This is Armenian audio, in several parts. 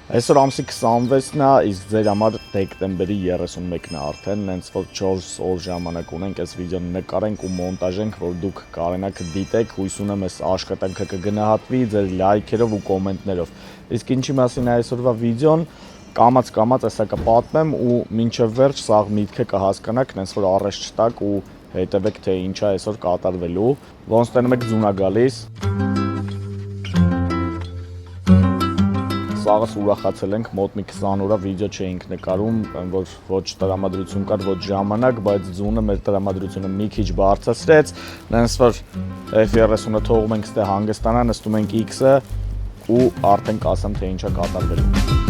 Այսօր ամսի 26-ն է, իսկ ձեր համար դեկտեմբերի 31-ն է արդեն, հենց որ 4 օր ժամանակ ունենք այս վիդեոն նկարենք ու մոնտաժենք, որ դուք կարենաք դիտեք, հույս ունեմ այս աշխատանքը կգնահատվի ձեր լայքերով ու կոմենտներով։ Իսկ ինչի մասին է այսօրվա վիդեոն, կամաց այսա կպատմեմ ու մինչև վերջ սաղ միտքը կհասկանաք, հենց որ առես չտաք ու հետևեք թե ինչ է այսօր կատարվելու։ Ոնց տենում եք ձուն է գալիս։ Սաղս ուրախացել ենք, մոտ մի 20 օրա վիդեո չէինք նկարում, որ ոչ տրամադրություն կար, ոչ ժամանակ, բայց ձունը մեր տրամադրությունը մի քիչ բարձրացրեց, նենց որ F30-ը թողում ենք ստե հանգստանա, նստում ենք X-ը ու արդեն կասեմ թե ինչա կատարվելու։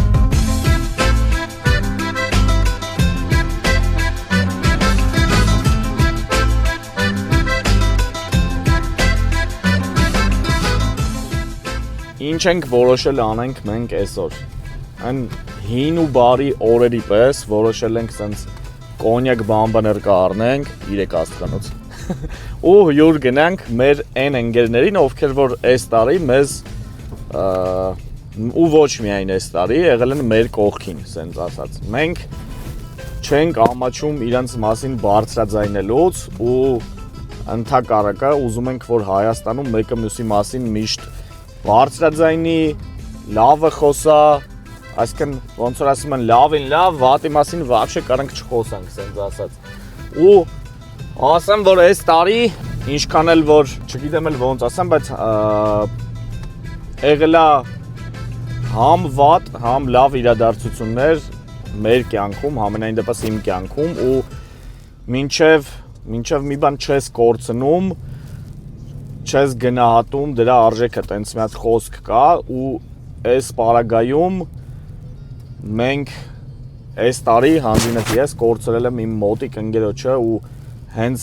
Ինչ ենք որոշել անենք մենք այսօր։ Այն հին ու բարի օրերի պես որոշել ենք սենց կոնյակ բամբաներ կառնենք 3 աստղանոց։ Ու յուր գնանք մեր այն ընկերներին, ովքեր որ այս տարի մեզ ու ոչ միայն այս տարի եղել են մեր կողքին, սենց ասած։ Մենք չենք ամաչում իրանց մասին բարձրաձայնելուց ու ընդհակառակը ուզում ենք, որ Հայաստանում մեկը մյուսի մասին միշտ բարձրաձայնի, լավը խոսա, այսինքն ոնց որ ասում են լավին լավ, վատի մասին вообще կարանք չխոսանք, սենց ասած։ Ու ասեմ, որ այս տարի ինչքան էլ որ չգիտեմ էլ ոնց ասեմ, բայց եղել է համ վատ, համ լավ իրադարձություններ մեր կյանքում, համենայն դեպս իմ կյանքում ու մինչև մի բան չես կորցնում, չես գնահատում դրա արժեքը, տենց մի հատ խոսք կա ու այս պարագայում մենք այս տարի հանձինս ես կորցրել եմ իմ մոտիկ ընկերոջը ու հենց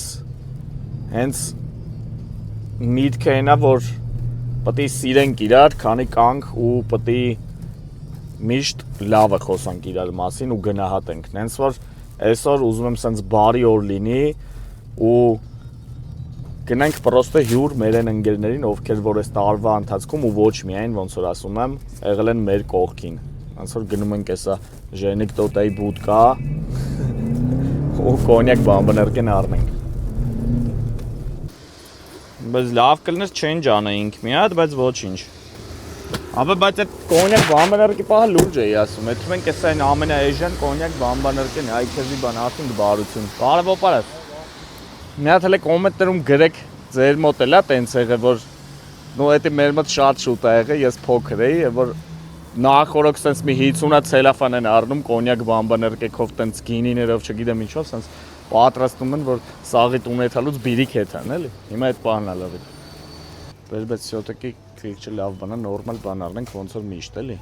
միտքը այնա, որ պետք է սիրենք իրար, քանի կանք ու պետք է միշտ լավը խոսանք իրար մասին ու գնահատենք, նենց որ այսօր ուզում եմ սենց բարի օր լինի ու գնանք պրոստը հյուր մեր են ընկերներին, ովքեր որ այս տարվա ընթացքում ու ոչ միայն, ոնց որ ասում եմ, եղել են մեր կողքին։ Ոնց որ գնում ենք էսա ժենիկ տոտայի բուտկա ու կոնյակ բամբաներկեն առնենք։ Բայց լավ կլներ change անեինք մի հատ, բայց ոչինչ։ Ապա բայց այդ կոնյակ բամբաներկի պահը լուրջ էի ասում, եթե մենք էսա այն ամենաէժան կոնյակ բամբաներկեն, այ քեզի բան ասենք բարություն։ Կարևոր է։ Մի հատ հələ կոմենտներում գրեք ձեր մոտ էլա տենց եղե որ նո էդի մեր մոտ շատ շուտ է եղել, ես փոքր էի, որ նախորոք սենց մի 50-ա ցելոֆան են առնում կոնյակ բամբաներկեքով տենց գինիներով, չգիտեմ ինչով, սենց պատրաստում են, որ սաղի տունեթալուց բիրիկ հետան, էլի։ Հիմա այդ պահն է լավի։ Բայց всё-таки քիչ լավ բան է, նորմալ բան առնենք, ոնց որ միշտ էլի։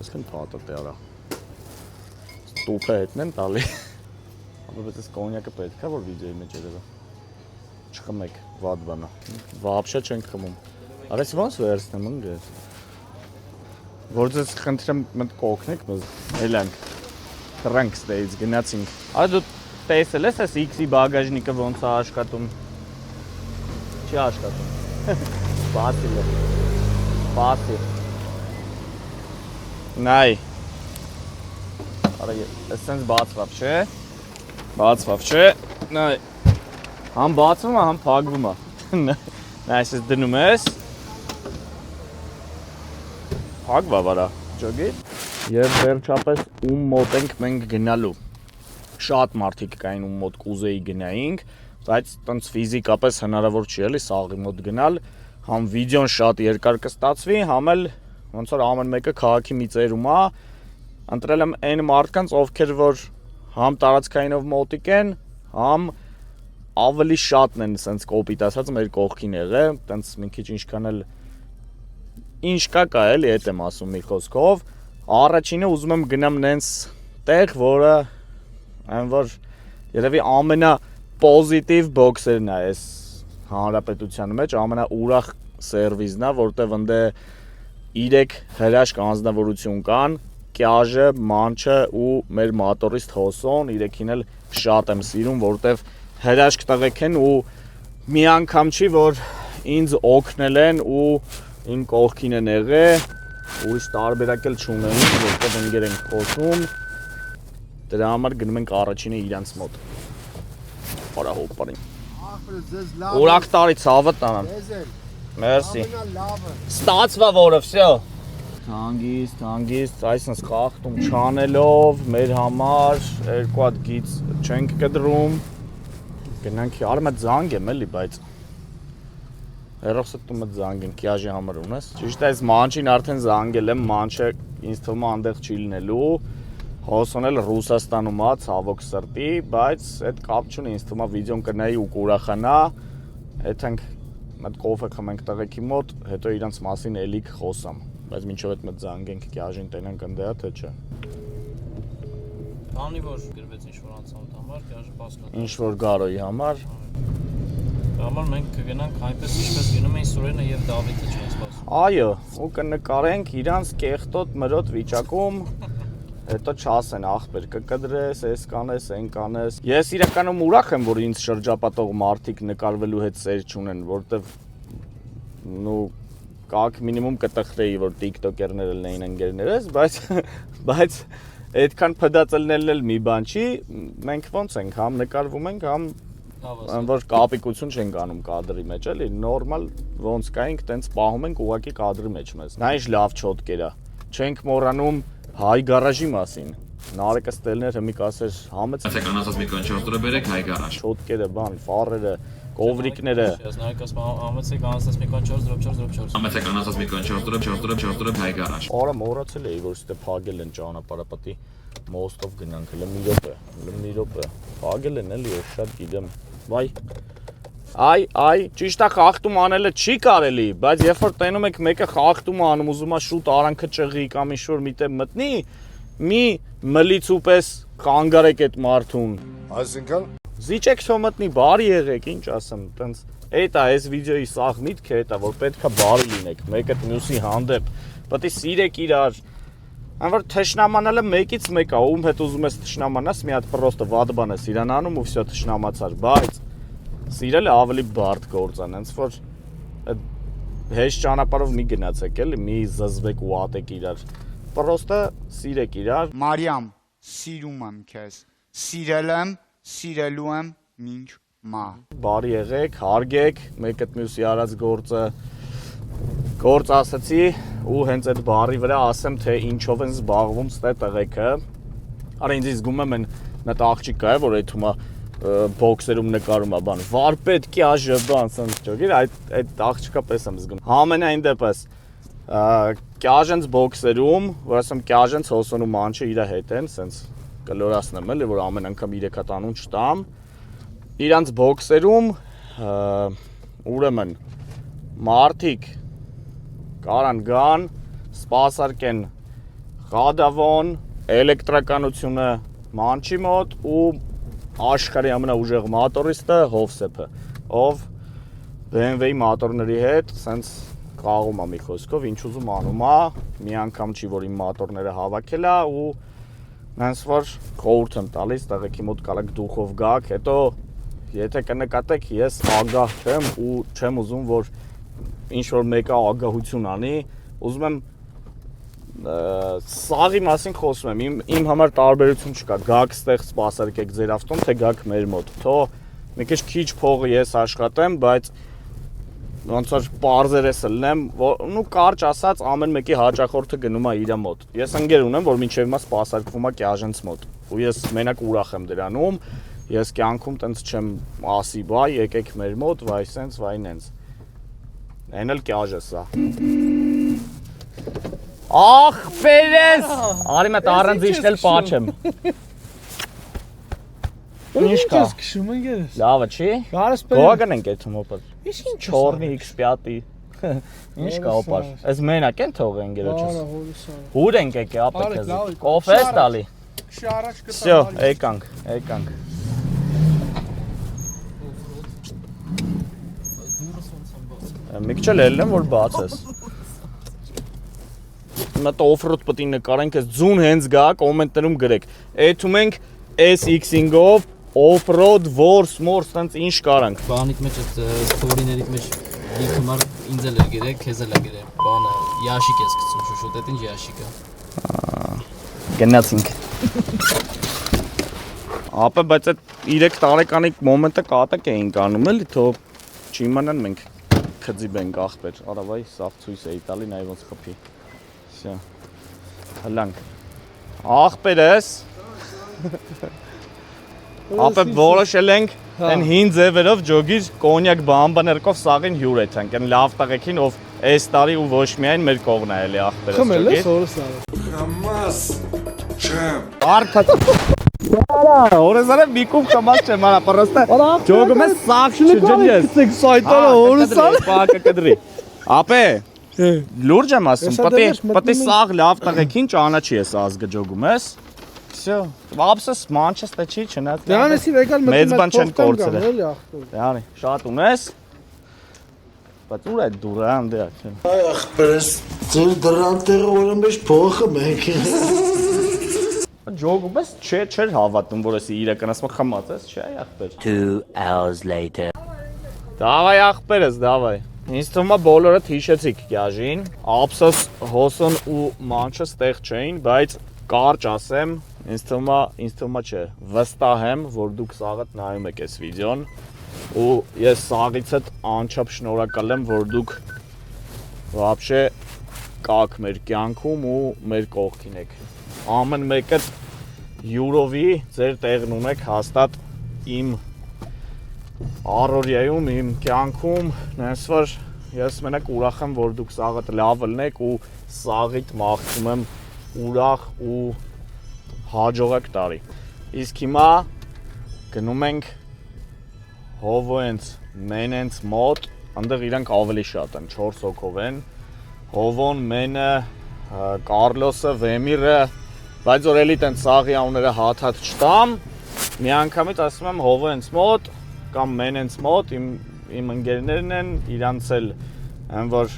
Այսքան փաթաթ է արա։ Ստուփը հետն են տալի։ Բայց այս կոնյակը պետք է որ վիդեոյի մեջ երևա։ Չխմեք, վատ բան է։ Вообще չենք խմում։ Արես ոնց վերցնեմ ընկեր։ Որ ձեզ խնդրեմ մտ կօգնեք մեզ։ Էլանք։ Տրանք ստեից գնացինք։ Այ դու տեսել ես այս X-ի բագաժնիկը ոնց է աշխատում։ Չի աշխատում։ Բացիլ է։ Բացիլ։ Նայ։ Արա էսենց բացվավ, չէ։ Բացվավ, չէ, նայ, համ բացվում է, համ փակվում է, նայ, ես դնում ես, փակվավ արա, ճոգիտ, և վերջապես ում մոտ ենք մենք գնալու, շատ մարդիկ կային ում մոտ կուզեի գնայինք, բայց տենց ֆիզիկապես հնարավոր չի էլի սաղի մոտ գնալ, համ վիդեոն շատ երկար կստացվի, համ էլ ոնց որ ամեն մեկը քաղաքի մի ծերում է, ընտրել եմ այն մարդկանց, ովքեր որ համ տարածքայինով մոտիկ են, համ ավելի շատն են սենց կոպիտ ասած մեր կողքին եղել, տենց մի քիչ ինչքան էլ ինչ կա էլի, էդ եմ ասում մի խոսքով, առաջինը ուզում եմ գնամ նենց տեղ, որը այն որ երևի ամենապոզիտիվ բոքսերն է այս հանրապետության մեջ, ամենաուրախ սերվիզն է, որտեվ ընդ 3 հրաշք անձնավորություն կան, Կյաժը, մանչը ու մեր մատորիստ հոսոն, իրեքին էլ շատ եմ սիրում, որտեվ հրաշք տղեկ են ու մի անգամ չի, որ ինձ օգնել են ու իմ կողքին են եղել, ուրիշ տարբերակ էլ չունենք, որտեղ ընկեր ենք խոսում։ Դրա համար գնում ենք առաջինը իրանց մոտ։ Արա հոպարին։ Ուրախ տարի ցավը տանան։ Մերսի։ Ստացվա որը, всё։ Հանգիստ, այսինքն խախտում չանելով մեր համար երկու հատ գից չենք կդրում։ Գնանք արմա զանգ եմ էլի, բայց հերոսը զանգ են քիաժի համար ունես։ Ճիշտ է, այս մանչին արդեն զանգել եմ, մանչը ինձ թվում է այնտեղ չի լինելու։ Հոսոնել Ռուսաստանում է, ցավոք սրտի, բայց այդ կապ չունի, ինձ թվում է վիդեոն կնայի ու կուրախանա։ Հետենք մտ կոֆե խմենք տղեկի մոտ, հետո իրանց մասին էլի կխոսամ, բայց մինչև այդ մտ զանգենք քիաժին տենանք ընդդեա թե չէ։ Բանի որ գրվեց ինչ-որ անցանոթ համար, քիաժը պասկա։ Ինչ-որ գարոյի համար։ Համար մենք կգնանք այնպես ինչպես գնում էին Սուրենը եւ Դավիթը չէին սպասում։ Այո, ու կնկարենք իրանց կեղտոտ մրոտ վիճակում։ Հետո չասեն ախպեր կկդրես, էս կանես, այն կանես։ Ես իրականում ուրախ եմ, որ ինձ շրջապատող մարդիկ նկարվելու հետ սեր չունեն, որտեվ նու կակ մինիմում կտխրեի, որ TikToker-ները լինեին ընկերներս, բայց այդքան փդածելնել էլ մի բան չի, մենք ոնց ենք, համ նկարվում ենք, համ որ կապիկություն չենք անում կադրի մեջ, էլի, նորմալ ոնց կայինք, տենց պահում ենք ուղակի կադրի մեջ մեզ։ Նա ինչ լավ չոտկերա։ Չենք մոռանում հայ գարաժի մասին։ Նարեկը ստելներ հմիկ ասեր համեցեք անասած մի կոնչորտը բերեք հայ գարաժ։ Չոտկերը, բան, ֆարերը, կովրիկները։ Ես նարեկը ասում համեցեք անասած մի կոնչորտ 4 Համեցեք անասած մի կոնչորտը հայ գարաժ։ Արա մոռացել էի, որ ստե փագել են ճանապարհապատի մոստով գնանք, լմի րոպե։ Փագել են էլի, ես շատ գիտեմ։ Վայ։ Այ, ճիշտ է խախտում անելը չի կարելի, բայց երբ որ տենում եք մեկը խախտում անում, ուզում է շուտ արանքը ճղի կամ ինչ-որ միտեղ մտնի, մի մլից ու պես խանգարեք այդ մարդուն։ Այսինքն Զիջեք սո մտնի, բարի եղեք, ինչ ասեմ, տենց էդ է, այս վիդեոյի սաղ միտքը էդ է, որ պետք է բարի լինեք, մեկը մյուսի հանդեպ, պետք է սիրեք իրար։ Այն որ թշնամանալը մեկից մեկ է, ում հետ ուզում ես թշնամանաս, մի հատ պրոստը վատ բան ես իրան անում ու վсё թշնամացար, բայց սիրելը ավելի բարդ գործ է, հենց որ հեշտ ճանապարհով մի գնացեք էլի, մի զզվեք ու ատեք իրար։ Պրոստը սիրեք իրար։ Մարիամ, սիրում եմ քեզ։ Սիրել եմ, սիրելու եմ մինչ մահ։ Բարի եղեք, հարգեք, մեկը մյուսի արած գործ ասացի ու հենց այդ բարի վրա ասեմ թե ինչով են զբաղվում ստե տղեկը։ Արա ինձ զգում եմ այն մտ աղջիկ կա, որ այդում է բոքսերում նկարում է բան, վարպետ կյաժը բան, սենց ճոգիր, այդ աղջիկա պես եմ զգում։ Համենայն դեպս կյաժենց բոքսերում, որ ասեմ կյաժենց հոսոնում մանչը իրա հետ են, սենց կլորացնեմ էլի, որ ամեն անգամ 3 հատ անուն չտամ։ Իրանց բոքսերում ուրեմն մարդիկ կարան գան, սպասարկեն ղադավոն, էլեկտրականությունը մանչի մոտ ու աշխարհի ամենաուժեղ մոտորիստը Հովսեփը, ով BMW-ի մոտորների հետ սենց խաղում է մի խոսքով, ինչ ուզում անում է, մի անգամ չի որ իմ մոտորները հավաքել է ու նենց որ խորհուրդ եմ տալիս տղեկի մոտ կարակ դուխով գաք, հետո եթե կնկատեք ես ագահ չեմ ու չեմ ուզում որ ինչ որ մեկը ագահություն անի, ուզում եմ սաղի մասին խոսում եմ, իմ համար տարբերություն չկա, գաք ստեղ սպասարկեք ձեր ավտոն, թե գաք մեր մոտ, թո մի քիչ փողը ես աշխատեմ, բայց ոնց որ պարզերես լնեմ, ու կարճ ասած ամեն մեկի հաճախորդը գնում է իր մոտ։ Ես ընկեր ունեմ, որ մինչև հիմա սպասարկվում է կյաժենց մոտ, ու ես մենակ ուրախ եմ դրանում, ես կյանքում տենց չեմ ասի, բայ եկեք մեր մոտ, վայ սենց, վայ նենց։ Այն էլ կյաժը սա։ Ախ, պերես, արի մետ առանց իշնել պաչեմ։ Ինչ կա։ Քշում են գերես։ Լավը չի։ Կարես Գոհ գնենք այդ հմոպը։ Ինչ ինչ Չորնի X5-ի։ Ինչ կա օպար։ Այս մենակ են թողեն գերոջս։ Արա հորիսա։ Ուր ենք եկե ապեքեզ։ լավ է, Կոֆե ես տալի։ Քշի առաջ կտա։ Всё, եկանք։ Մի քիչ էլ եմ որ բաց ես։ Մտ օֆրոդ պետք է նկարենք, այս ձուն հենց գա, կոմենտներում գրեք։ Էթում ենք SX-ով off-road, որս, մորս, տենց ինչ կարանք։ Բանիք մեջ այդ ստորիներիք մեջ լիքը մար ինձ էլ է գերեք, քեզ էլ է գերեք, բանը, յաշիկ ես գցում շուշոտ, այդ ինչ յաշիկ է։ Գնացինք։ Ապա բայց այդ 3 տարեկանի մոմենտը կատակ էինք անում էլի, թող չիմանան մենք քծիբ ենք ախպեր։ Արա վայ, սաղ ցույց էի տալի, նայ ոնց խփի։ Всё։ Հլանք։ Ախպերս։ Ապա որոշել ենք այն հին ձևերով ջոգիր կոնյակ բամբաներկով սաղին հյուր էթանք, այն լավ տղեկին ով այս տարի ու ոչ միայն մեր կողն է էլի ախպերս ջոգիր։ Խմել ես օրս արը։ Համաս չեմ։ Արա, օրեսարը մի կուպ կամած չեմ արա, պրոստը ջոգում ես սաղ չջնես։ Կցեք սայտարը օրս արը։ Պակը կդրի։ Ապե, լուրջ եմ ասում, պատի սաղ լավ տղեկին ճանաչի ես ազգը ջոգում ես։ Всё, ապսես Մանչեսթեր չի չնայած։ Դրան էսի եկալ մեծ բան չեն կորցրել։ էլի ախտոր։ Դանի, շատ ունես։ Բայց ուր է դուրը անդեա չէ։ Այ ախպերս, ձեր դրան տեղը որը մեջ փողը մենք։ Ջոգում ես չէր հավատում, որ էսի իրականացման խմած ես, չէ ախպեր։ 2 hours later. Դավայ ախպերս, դավայ։ Ինձ թվում է բոլորը հիշեցիք գյաժին։ Ապսոս Հոսոն ու Մանչեսթեր չէին, բայց կարճ ասեմ, ինձ թվում է չէ, վստահ եմ, որ դուք սաղդ նայում եք այս վիդեոն ու ես սաղից հետ անչափ շնորհակալ եմ, որ դուք вообще կաք մեր կյանքում ու մեր կողքին եք։ Ամեն մեկը յուրովի ձեր տեղն ունեք հաստատ իմ առօրյայում, իմ կյանքում, նենց որ ես մենակ ուրախ եմ, որ դուք սաղդ լավ լնեք ու սաղիդ մաղթում եմ ուրախ ու հաջողակ տարի։ Իսկ հիմա գնում ենք Հովոյենց մենենց մոտ, այնտեղ իրանք ավելի շատ են, 4 հոգով են։ Հովոն, մենը, Կարլոսը, Վեմիրը, բայց որ էլի տենց սաղի անունները հատ չտամ, մի անգամից ասում եմ Հովոյենց մոտ կամ մենենց մոտ, իմ ընկերներն են, իրանց էլ են որ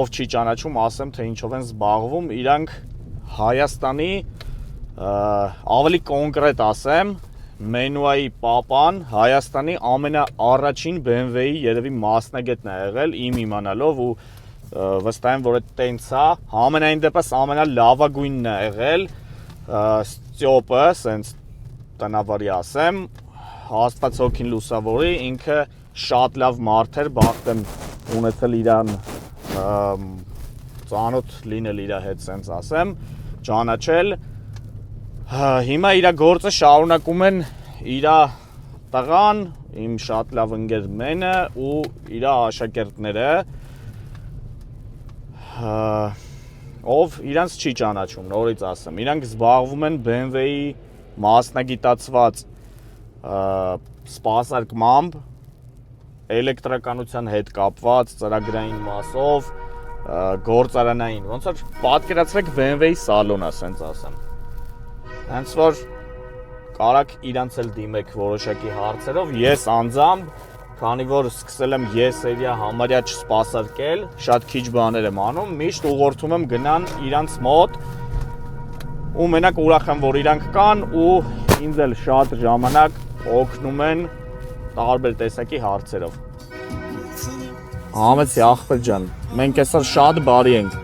ով չի ճանաչում, ասեմ թե ինչով են զբաղվում, իրանք Հայաստանի ավելի կոնկրետ ասեմ, Մենուայի պապան Հայաստանի ամենաառաջին BMW-ի երևի մասնագետն է եղել իմ իմանալով ու վստահ եմ որ այդ տենց է, համենայն դեպս ամենալավագույնն է եղել, Ստյոպը, սենց տնավարի ասեմ, Աստված հոգին լուսավորի, ինքը շատ լավ մարդ էր, բախտ եմ ունեցել իրան ծանոթ լինել իր հետ, սենց ասեմ, ճանաչել, հիմա իր գործը շարունակում են իր տղան, իմ շատ լավ ընկեր մենը ու իր աշակերտները, ով իրանց չի ճանաչում, նորից ասեմ, իրանք զբաղվում են BMW-ի մասնագիտացված սպասարկմամբ, էլեկտրականության հետ կապված, ծրագրային մասով, գործարանային, ոնց որ պատկերացրեք BMW-ի սալոնը, ասենց ասեմ։ Հենց որ կարաք իրանց էլ դիմեք որոշակի հարցերով, ես անձամբ, քանի որ սկսել եմ ես էրիա համարյա չսպասարկել, շատ քիչ բաներ եմ անում, միշտ ուղղորդում եմ գնան իրանց մոտ ու մենակ ուրախ եմ, որ իրանք կան ու ինձ էլ շատ ժամանակ օգնում են տարբեր տեսակի հարցերով։ Համեցի ախպեր ջան, մենք այսօր շատ բարի ենք,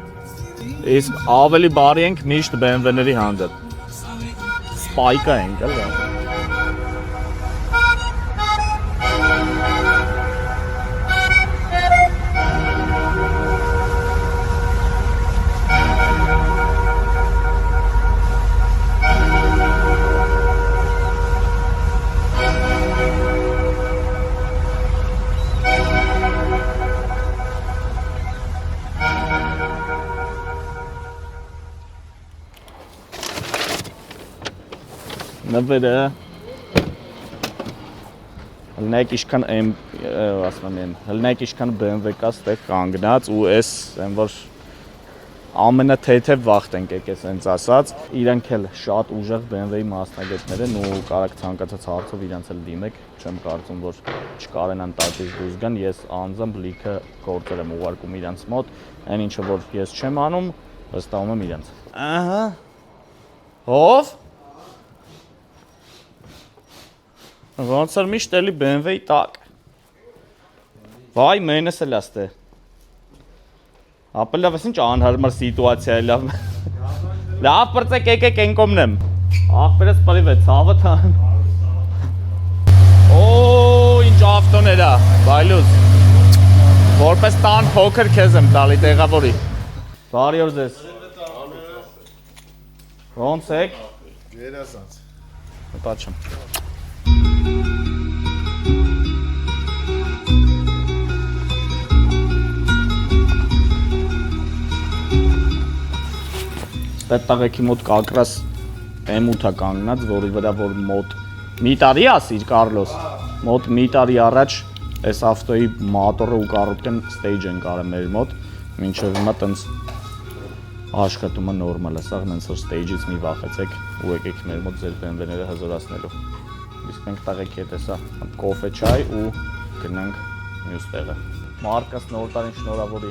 իսկ ավելի բարի ենք միշտ BMW-ների հանդեպ։ Սպայկա ենք, էլի։ Նվերը հլնայք իշքան հլնայք իշքան BMW կա ստեղ կանգնած ու ես եմ որ ամենաթեթև վաղտ ենք եկես հենց ասած իրանք էլ շատ ուժեղ BMW-ի մասնագետներ են ու կարաք ցանկացած հարցով իրանց էլ դիմեք չեմ կարծում որ չկարենան տակից դուրս գան ես անձամբ լիքը գործեր եմ ուղարկում իրանց մոտ այն ինչը որ ես չեմ անում վստահում եմ իրանց ահա հով Ոնց որ միշտ էլի BMW-ի տակ։ Վայ, մենս էլ աստե։ Ապելավ ես ինչ անհարմար սիտուացիա է լավ։ Լավ պրծեք եկեք են կոմնեմ։ Աղբերս պրիվ է, ցավը թան։ Օ, ինչ ավտոներ է, բայլուս։ Որպես տան փոքր քեզ եմ տալի տեղավորի։ Բարի օր ձեզ։ Ոնց եք։ Երասանց։ Մտաչեմ։ Այդ տղեկի մոտ կակրաս M8-ա կանգնած, որի վրա որ մոտ մի տարի ասիր Կարլոս, մոտ մի տարի առաջ այս ավտոյի մոտորը ու կառույցն stage են կարել մեր մոտ, մինչև հիմա տենց աշխատումը նորմալ է, սաղ նենց որ stage-ից մի վախեցեք ու եկեք մեր մոտ ձեր BMW-ները հզորացնելու։ Իսկ մենք տղեկի հետ էսա կոֆե չայ ու գնանք մյուս տեղը։ Մարկաս նոր տարին շնորհավորի։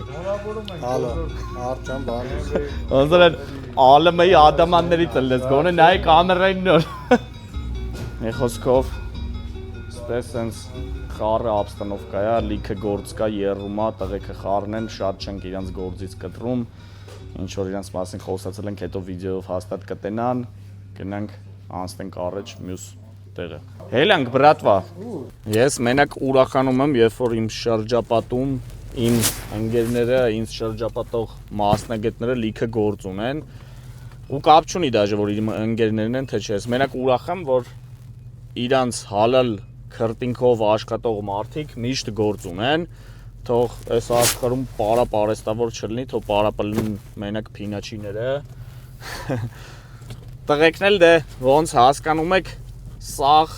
Հալո, Արջան բանը։ Ոնց ԱԼՄ-ի ադամաններից էլ լես գոնե նայ կամերային նոր։ Մի խոսքով ստեսենց խառը ապստանովկա է, լիքը գործ կա, երրում է, տղեկը խառն են, շատ չենք իրանց գործից կտրում։ Ինչ որ իրանց մասին խոսացել ենք, հետո վիդեոով հաստատ կտենան, գնանք անցնենք առաջ մյուս տեղը։ Հելանք բրատվա։ Ես մենակ ուրախանում եմ, երբ որ իմ շրջապատում իմ ընկերները, ինձ շրջապատող մասնագետները լիքը գործ ունեն ու կապ չունի դաժե որ իմ ընկերներն են թե չէ։ Ես մենակ ուրախ եմ, որ իրանց հալալ քրտինքով աշխատող մարդիկ միշտ գործ ունեն, թող այս աշխարհում պարապարեստավոր չլինի, թող պարապլին մենակ փինաչիները։ Տղեկն էլ դե ոնց հասկանում եք, սաղ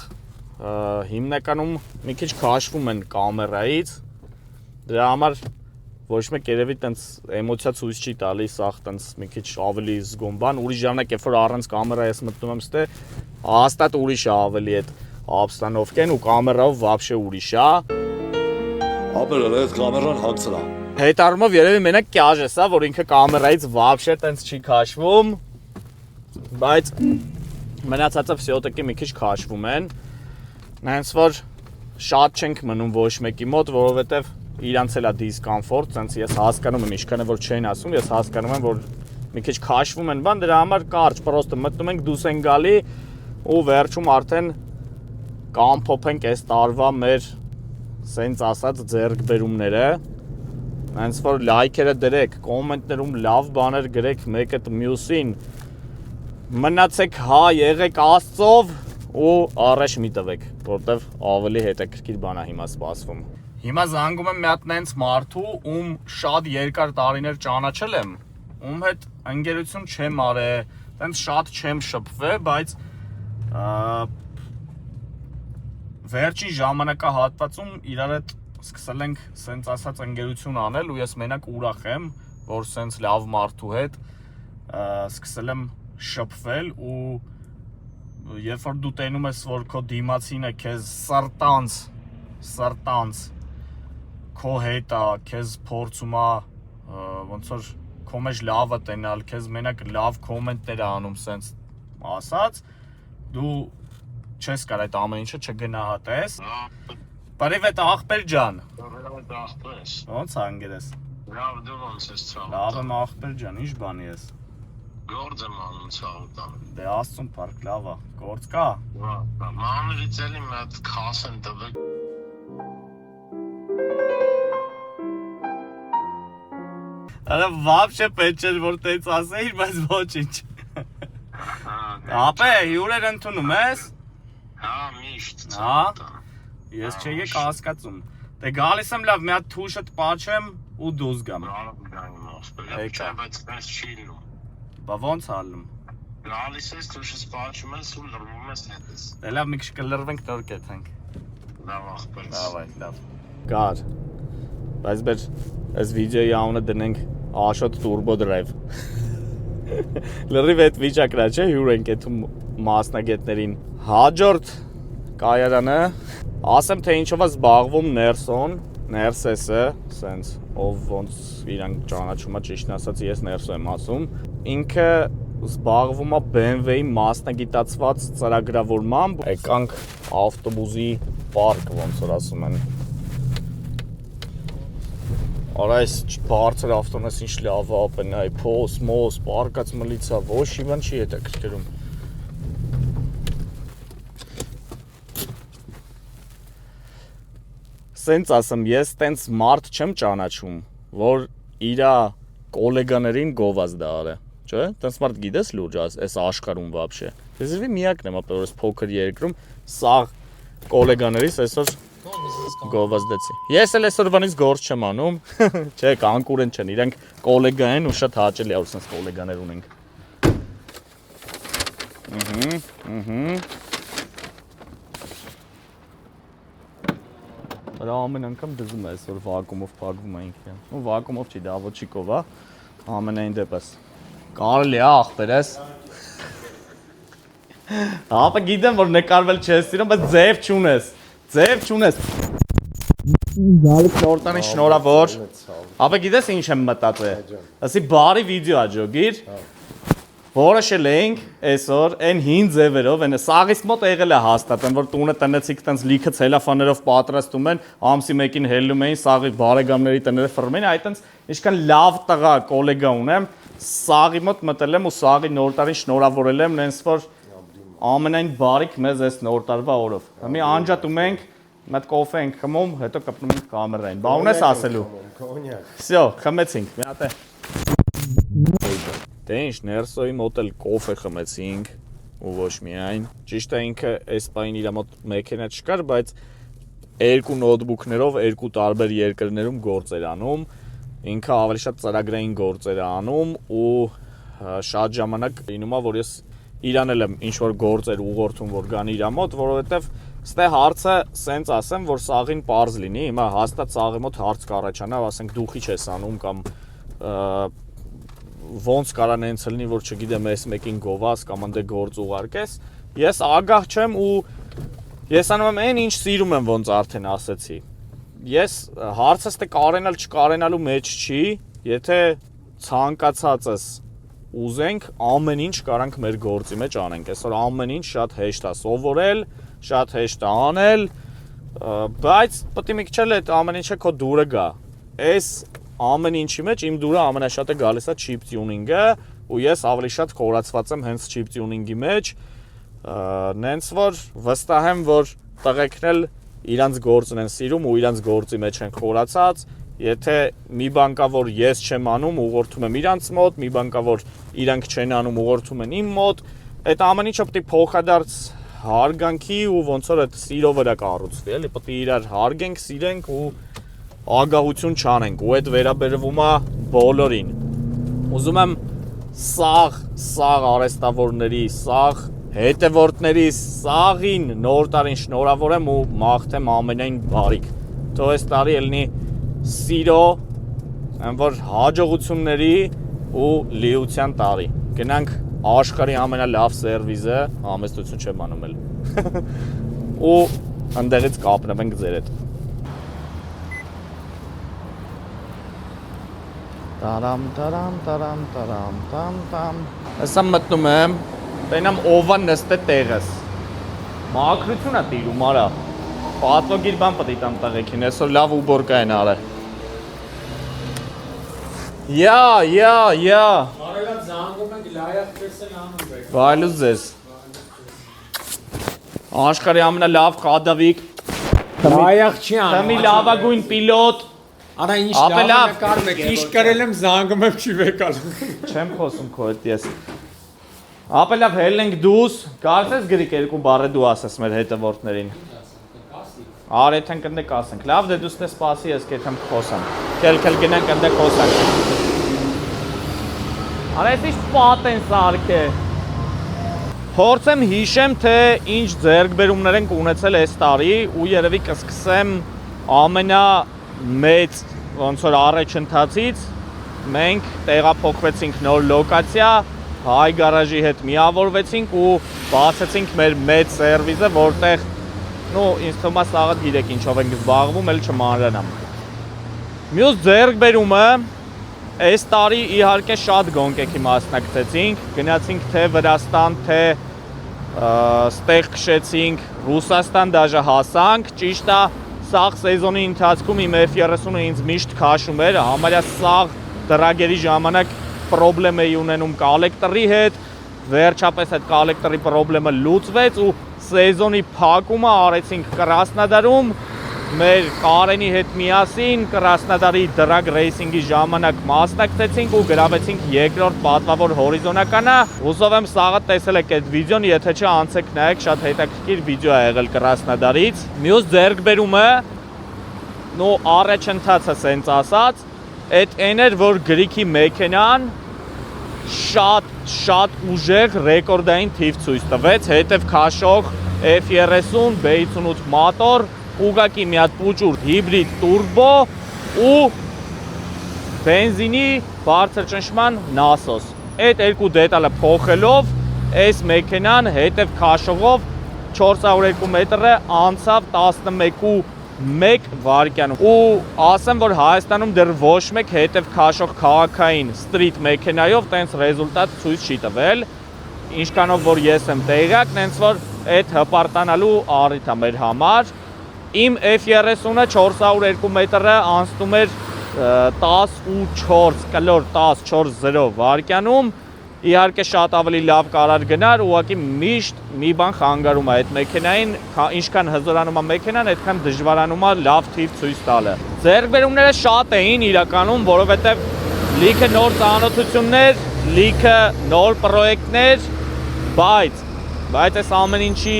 հիմնականում մի քիչ քաշվում են կամերայից, դրա համար ոչ մեկ երևի տենց էմոցիա ցույց չի տալի, սաղ տենց մի քիչ ավելի զգոն բան, ուրիշ ժամանակ երբ որ առանց կամերայի ես մտնում եմ ստե, հաստատ ուրիշ է ավելի այդ ապստանովկեն ու կամերայով вообще ուրիշ է։ Ապերել այդ կամերան հացրա։ Հետարումով երևի մենակ կյաժ է սա, որ ինքը կամերայից вообще տենց չի քաշվում, բայց մնացածը վսյոտեկի մի քիչ քաշվում են, նենց որ շատ չենք մնում ոչ մեկի մոտ, որովհետև իրանց էլ է դիսկոմֆորտ, ցենց ես հասկանում եմ ինչքան է որ չեն ասում, ես հասկանում եմ որ մի քիչ քաշվում են բան, դրա համար կարճ, պրոստը մտնում ենք դուս են գալի ու վերջում արդեն կամփոփենք այս տարվա մեր սենց ասած ձեռքբերումները, հենց որ լայքերը դրեք, կոմենտներում լավ բաներ գրեք մեկը մյուսին, մնացեք հա եղեք Աստծով ու առաջ մի տվեք, որտեվ ավելի հետաքրքիր բան է հիմա սպասվում։ Հիմա զանգում եմ մի հատ նենց մարդու, ում շատ երկար տարիներ ճանաչել եմ, ում հետ ընկերություն չեմ արել, տենց շատ չեմ շփվել, բայց վերջին ժամանակահատվածում իրար հետ սկսել ենք սենց ասած ընկերություն անել ու ես մենակ ուրախ եմ, որ սենց լավ մարդու հետ սկսել եմ շփվել ու երբ որ դու տենում ես որ քո դիմացինը քեզ սրտանց քո հետ է, քեզ փորձում է ոնց որ քո մեջ լավը տենալ, քեզ մենակ լավ կոմենտներ է անում սենց ասած, դու չես կարող այդ ամեն ինչը չգնահատես։ Բարև ախպեր ջան։ Ոնց անգերես։ Լավ, դու ոնց ես ցավ։ Լավ եմ ախպեր ջան, ինչ բանի ես։ Գործ եմ անում ցավ տան։ Դե Աստծուն փառք, լավ է։ Գործ կա։ Մանրից էլի մի հատ քաս են տվել։ Արա вообще պետք չէր որ տենց ասեիր, բայց ոչինչ։ Ապե հյուրեր ընդունում ես։ Հա, միշտ։ Հա։ Ես չէի կասկածում։ Դե գալիս եմ լավ, մի հատ թուշը տպաչեմ ու դուրս գամ։ Եկա, բայց ես չի լինում։ Բա ոնց ալնում։ Գալիս ես թուշը սպաչում ես ու լրվում ես հետս։ Դե լավ մի քիչ կլրվենք նոր կեթենք։ Լավ ախպեր։ Լավ այ լավ։ Գար։ Բայց բեր այս վիդեոյի անունը դնենք Աշոտ Turbo Drive։ Լրիվ այդ վիճակն է, չէ՞, հյուր ենք այդում մասնագետներին։ Հաջորդ կայարանը, ասեմ թե ինչով է զբաղվում Ներսոն, Ներսեսը, սենց ով ոնց իրանք ճանաչում է ճիշտն ասած, ես Ներսո եմ ասում։ Ինքը զբաղվում է BMW-ի մասնագիտացված ծրագրավորմամբ, եկանք ավտոբուսի պարկ ոնց որ ասում են։ Արա այս բարձր ավտոնես ինչ լավ է ապենայ, փոս, մոս, պարկած մլիցա, ոչ իվան չի հետաքրքրում։ Սենց ասեմ, ես տենց մարդ չեմ ճանաչում, որ իրա կոլեգաներին գովազ դա արա, չէ՞։ Տենց մարդ գիտես լուրջ այս աշխարհում вообще։ Ես իվի միակն եմ ապա որ այս փոքր երկրում սաղ կոլեգաներիս այսօր գովազդեցի։ Ես էլ այսօրվանից գործ չեմ անում, չէ, կանկուրեն չեն, իրենք կոլեգա են ու շատ հաճելի է որ sense կոլեգաներ ունենք։ Դա ամեն անգամ դզում է այսօր վակումով փակվում ենք։ Ու վակումով չի, դա ոչիկով է, ամենայն դեպս։ Կարելի է ախպերես։ Ապա գիտեմ որ նկարվել չես սիրում, բայց ձև չունես։ Ձև չունես։ Գալիք նորտանի շնորհավոր։ Ապա գիտես ինչ եմ մտածել։ Ասի բարի վիդեո ա ջոգիր։ Որոշել ենք այսօր այն հին ձևերով, այն սաղից մոտ եղել է հաստատեն, որ տունը տնեցիք տենց լիքը ցելոֆաներով պատրաստում են, ամսի մեկին հելնում էին, սաղի բարեկամների տները ֆռում էին, այդ տենց ինչքան լավ տղա կոլեգա ունեմ, սաղի մոտ մտել եմ ու սաղի նոր տարին շնորհավորել եմ, նենց որ ամենայն բարիք մեզ այս նոր տարվա օրով։ Հիմա անջատում ենք, մեծ կոֆե ենք խմում, հետո կպնում ենք կամերային։ Բա ունես ասելու։ Всё, խմեցինք, մի հատ է։ Դե ինչ, ներսոյի մոտ էլ կոֆե խմեցինք ու ոչ միայն։ Ճիշտ է ինքը այս պայն իր մոտ մեքենա չկար, բայց երկու նոթբուքներով երկու տարբեր երկրներում գործեր անում։ Ինքը ավելի շատ ծրագրային գործեր է անում ու շատ ժամանակ լինում է, որ ես իրան էլ եմ ինչ որ գործեր ուղղորդում, որ գան իր մոտ, որովհետև ստե հարցը սենց ասեմ, որ սաղին պարզ լինի, հիմա հաստատ սաղի մոտ հարց կառաջանա, ասենք դու քիչ ես անում կամ ոնց կարա նենց լինի, որ չգիտեմ, ես մեկին գովաս կամ ընդ գործ ուղարկես, ես ագահ չեմ ու ես անում եմ այն ինչ սիրում եմ, ոնց արդեն ասեցի։ Ես հարցս թե կարենալ չկարենալու մեջ չի, եթե ցանկացածս ուզենք, ամեն ինչ կարանք մեր գործի մեջ անենք։ Այսօր ամեն ինչ շատ հեշտ է սովորել, շատ հեշտ է անել, բայց պետք է մի քիչ էլ այդ ամեն ինչը քո դուրը գա։ Այս ամեն ինչի մեջ իմ դուրը ամենաշատը գալիս է chip tuning-ը ու ես ավելի շատ խորացված եմ հենց chip tuning-ի մեջ, նենց որ վստահ եմ, որ տղեկն էլ իրանց գործն են սիրում ու իրանց գործի մեջ են խորացած, եթե մի բան կա, որ ես չեմ անում, ուղղորդում եմ իրանց մոտ, մի բան կա, որ իրանք չեն անում, ուղղորդում են իմ մոտ, այդ ամեն ինչը պետք է փոխադարձ հարգանքի ու ոնց որ այդ սիրո վրա կառուցվի, էլի, պետք է իրար հարգենք, սիրենք ու ագահություն չանենք ու այդ վերաբերվում է բոլորին։ Ուզում եմ սաղ արեստավորների, սաղ հետևորդների, սաղին նոր տարին շնորհավորեմ ու մաղթեմ ամենայն բարիք։ Թող այս տարի ելնի սիրո, որ հաջողությունների ու լիության տարի։ Գնանք աշխարհի ամենալավ սերվիզը, համեստություն չեմ անում էլ։ Ու ընդեղից կապնվենք ձեր հետ։ Տարամ Հեսա մտնում եմ, տենամ ովա նստե տեղս։ Մաքրություն է տիրում, արա։ Պատվոգիր բան պետք է տամ տղեկին, այսօր լավ ուբորկա են արել։ Յա։ Արելա զանգում ենք լայախ տեսել անում եք։ Վայլուց ձեզ։ Աշխարհի ամենալավ կադավիկ։ Լայախ չի անում։ Թմի լավագույն պիլոտ։ Արա ինչ լավ նկարում եք, ինչ կրել եմ զանգում եմ չի վեկալ։ Չեմ խոսում քո հետ ես։ Ապելավ հելենք դուս, կարծես ես գրիկ երկու բառը դու ասես մեր հետևորդներին։ Արեթեն կնդե կասենք, լավ դե դուս թե սպասի ես կեթեմ խոսամ։ Կել գնանք կնդե խոսանք։ Արա ես ինչ պատ են սարք է։ Փորձեմ հիշեմ, թե ինչ ձեռքբերումներ ենք ունեցել այս տարի ու երևի կսկսեմ ամենամեծ ոնց որ առաջընթացից մենք տեղափոխվեցինք նոր լոկացիա, Հայ գարաժի հետ միավորվեցինք ու բացեցինք մեր մեծ սերվիզը, որտեղ ինձ թվում է սաղը գիտեք ինչով ենք զբաղվում, էլ չմանրանամ։ Մյուս ձեռքբերումը այս տարի իհարկե շատ գոնկեքի մասնակցեցինք, գնացինք թե Վրաստան, թե ստեղ քշեցինք, Ռուսաստան դաժե հասանք, ճիշտ է, սաղ սեզոնի ընթացքում իմ F30-ը ինձ միշտ քաշում էր, համարյա սաղ դրագերի ժամանակ պրոբլեմ էի ունենում կոլեկտորի հետ, վերջապես այդ կոլեկտորի պրոբլեմը լուծվեց ու սեզոնի փակումը արեցինք Կրասնոդարում, մեր Կարենի հետ միասին Կրասնոդարի դրագ ռեյսինգի ժամանակ մասնակցեցինք ու գրավեցինք երկրորդ պատվավոր հորիզոնականը։ Հուսով եմ սաղը տեսել եք այդ վիդեոն, եթե չէ անցեք նայեք, շատ հետաքրքիր վիդեո է եղել Կրասնոդարից։ Մյուս ձեռքբերումը, նո առաջընթացը սենց ասած, այդ այն էր, որ Գրիքի մեքենան շատ ուժեղ ռեկորդային թիվ ցույց տվեց, հետև քաշող F30 B58 մոտոր, ուղղակի մի հատ փուճուր հիբրիդ տուրբո ու բենզինի բարձր ճնշման նասոս։ Այդ երկու դետալը փոխելով, այս մեքենան հետև քաշողով 402 մետրը անցավ 11.1 վայրկյանում։ Ու ասեմ, որ Հայաստանում դեռ ոչ մեկ հետև քաշող քաղաքային ստրիթ մեքենայով տենց ռեզուլտատ ցույց չի տվել։ Ինչքանով որ ես եմ տեղյակ, տենց որ այդ հպարտանալու առիթ է մեր համար։ Իմ F30-ը 402 մետրը անցնում էր 14 կլոր 10.4.0 վայրկյանում, իհարկե շատ ավելի լավ կարար գնար, ուղղակի միշտ մի բան խանգարում է այդ մեքենային, ինչքան հզորանում է մեքենան, այդքան դժվարանում է լավ թիվ ցույց տալը։ Ձեռքբերումները շատ էին իրականում, որովհետև լիքը նոր ծանոթություններ, լիքը նոր պրոյեկտներ, բայց այս ամեն ինչի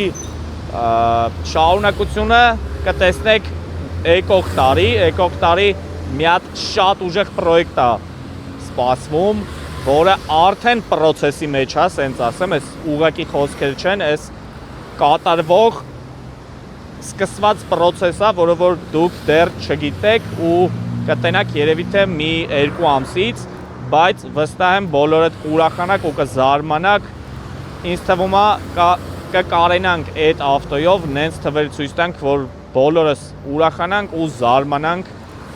շարունակությունը կտեսնեք եկող տարի մի հատ շատ ուժեղ պրոյեկտ է սպասվում, որը արդեն պրոցեսի մեջ է, սենց ասեմ, այս ուղղակի խոսքեր չեն, այս կատարվող սկսված պրոցես է, որը որ դուք դեռ չգիտեք ու կտենաք երևի թե մի 2 ամսից, բայց վստահ եմ բոլորդ ուրախանաք ու կզարմանաք, ինձ թվում է կկարենանք այդ ավտոյով, նենց թվեր ցույց տանք, որ բոլորս ուրախանանք ու զարմանանք,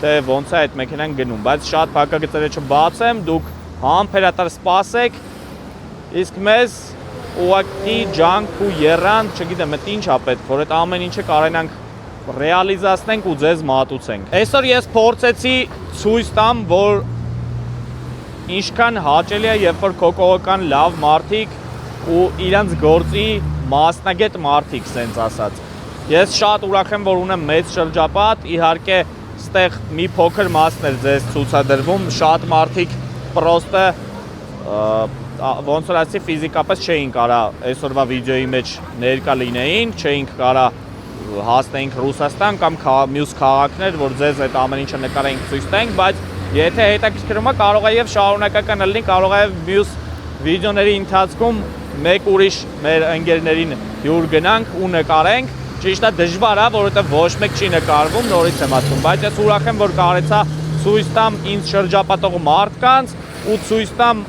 թե ոնց է այդ մեքենան գնում, բայց շատ փակագծերը չբացեմ, դուք համբերատար սպասեք, իսկ մեզ ուղղակի ջանք ու եռանդ, չգիտեմ, այդ ինչ է պետք, որ այդ ամեն ինչը կարենանք ռեալիզացնենք ու ձեզ մատուցենք։ Այսօր ես փորձեցի ցույց տամ, որ ինչքան հաճելի է, երբ որ քո կողքան լավ մարդիկ ու իրանց գործի մասնագետ մարդիկ, սենց ասած։ Ես շատ ուրախ եմ, որ ունեմ մեծ շրջապատ, իհարկե ստեղ մի փոքր մասն էր ձեզ ցուցադրվում, շատ մարդիկ պրոստը ոնց որ ասի ֆիզիկապես չէին կարա այսօրվա վիդեոյի մեջ ներկա լինեին, չէինք կարա հասնեինք Ռուսաստան կամ մյուս քաղաքներ, որ ձեզ այդ ամեն ինչը նկարենք ցույց տանք, բայց եթե հետաքրքրում է, կարող է եւ շարունակական լինի, կարող է մյուս վիդեոների ընթացքում մեկ ուրիշ մեր ընկերներին հյուր գնանք ու նկարենք։ Ճիշտ է, դժվար է, որովհետև ոչ մեկ չի նկարվում, նորից եմ ասում, բայց ես ուրախ եմ, որ կարեցա ցույց տամ ինձ շրջապատող մարդկանց ու ցույց տամ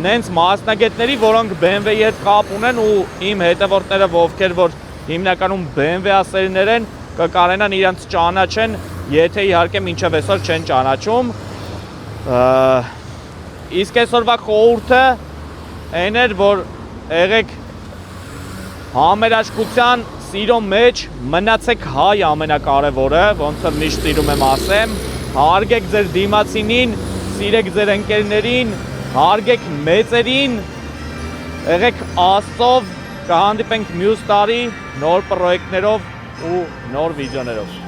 նենց մասնագետների, որոնք BMW-ի հետ կապ ունեն ու իմ հետևորդները, ովքեր որ հիմնականում BMW ասելիներ են, կկարենան իրանց ճանաչեն, եթե իհարկե մինչև այսօր չեն ճանաչում։ Իսկ այսօրվա խորհուրդը այն էր, որ եղեք համերաշխության սիրո մեջ, մնացեք հայ ամենակարևորը, ոնց որ միշտ սիրում եմ ասեմ, հարգեք ձեր դիմացինին, սիրեք ձեր ընկերներին, հարգեք մեծերին, եղեք Աստծով, կհանդիպենք մյուս տարի նոր պրոյեկտներով ու նոր վիդեոներով։